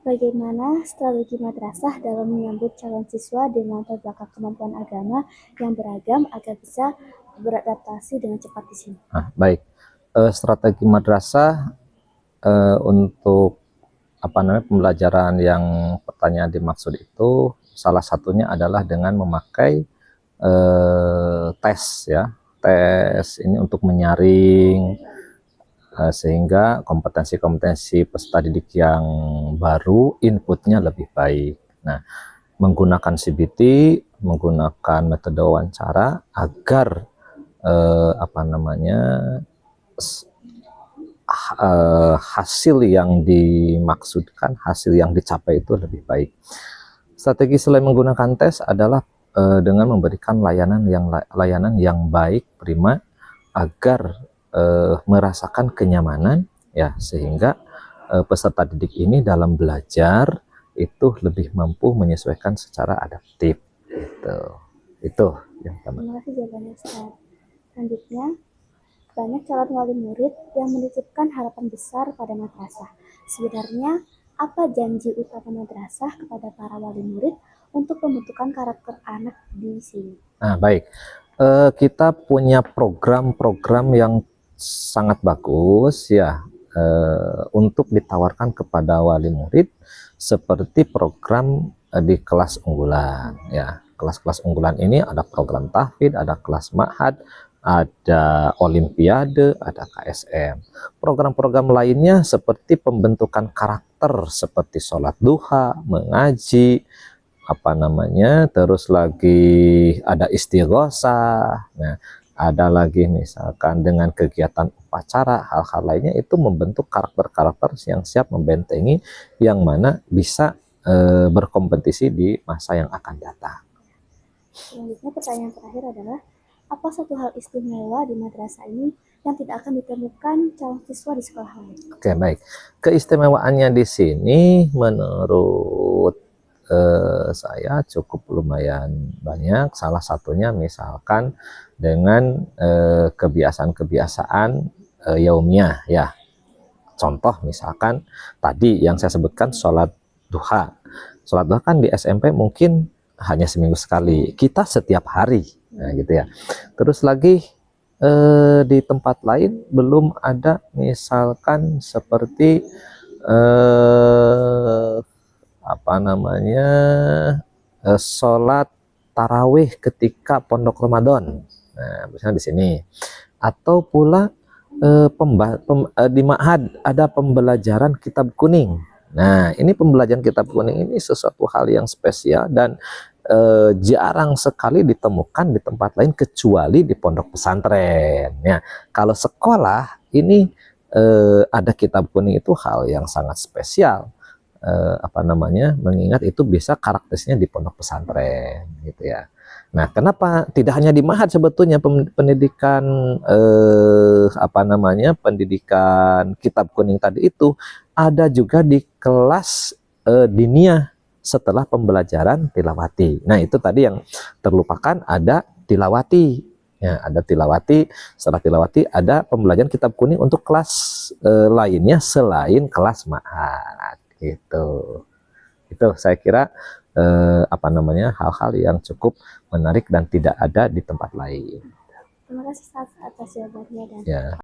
Bagaimana strategi madrasah dalam menyambut calon siswa dengan latar belakang kemampuan agama yang beragam agar bisa beradaptasi dengan cepat di sini? Baik, strategi madrasah untuk pembelajaran yang pertanyaan dimaksud itu salah satunya adalah dengan memakai tes ya, tes ini untuk menyaring sehingga kompetensi-kompetensi peserta didik yang baru inputnya lebih baik. Nah, menggunakan CBT, menggunakan metode wawancara agar hasil yang dimaksudkan, hasil yang dicapai itu lebih baik. Strategi selain menggunakan tes adalah dengan memberikan layanan yang baik, prima, agar merasakan kenyamanan ya, sehingga peserta didik ini dalam belajar itu lebih mampu menyesuaikan secara adaptif gitu. Itu yang pertama. Terima kasih jawabannya, Ustaz. Selanjutnya, banyak calon wali murid yang menitipkan harapan besar pada madrasah. Sebenarnya, apa janji utama madrasah kepada para wali murid untuk pembentukan karakter anak di sini? Baik. Kita punya program-program yang sangat bagus ya untuk ditawarkan kepada wali murid, seperti program di kelas unggulan ya. Kelas-kelas unggulan ini ada program tahfidz, ada kelas ma'had, ada olimpiade, ada KSM. Program-program lainnya seperti pembentukan karakter seperti sholat duha, mengaji, terus lagi ada istighosah. Nah, ada lagi misalkan dengan kegiatan upacara, hal-hal lainnya itu membentuk karakter-karakter yang siap membentengi yang mana bisa berkompetisi di masa yang akan datang. Selanjutnya, pertanyaan terakhir adalah, apa satu hal istimewa di madrasah ini yang tidak akan ditemukan calon siswa di sekolah lain? Oke, baik. Keistimewaannya di sini menurut saya cukup lumayan banyak. Salah satunya misalkan dengan kebiasaan-kebiasaan yaumiyah ya. Contoh misalkan tadi yang saya sebutkan sholat duha. Sholat duha kan di SMP mungkin hanya seminggu sekali, kita setiap hari, nah gitu ya. Terus lagi di tempat lain belum ada misalkan seperti sholat tarawih ketika pondok Ramadan. Nah, misalnya di sini. Atau pula di ma'had ada pembelajaran kitab kuning. Nah, ini pembelajaran kitab kuning ini sesuatu hal yang spesial dan jarang sekali ditemukan di tempat lain kecuali di pondok pesantren. Ya, kalau sekolah ini ada kitab kuning itu hal yang sangat spesial. Mengingat itu bisa karakteristiknya di pondok pesantren gitu ya. Nah, kenapa tidak hanya di ma'had sebetulnya pendidikan pendidikan kitab kuning tadi itu ada juga di kelas diniyah setelah pembelajaran tilawati. Nah, itu tadi yang terlupakan, ada tilawati. Ya, ada tilawati, setelah tilawati ada pembelajaran kitab kuning untuk kelas lainnya selain kelas ma'had. Itu saya kira hal-hal yang cukup menarik dan tidak ada di tempat lain. Terima kasih atas jawabannya dan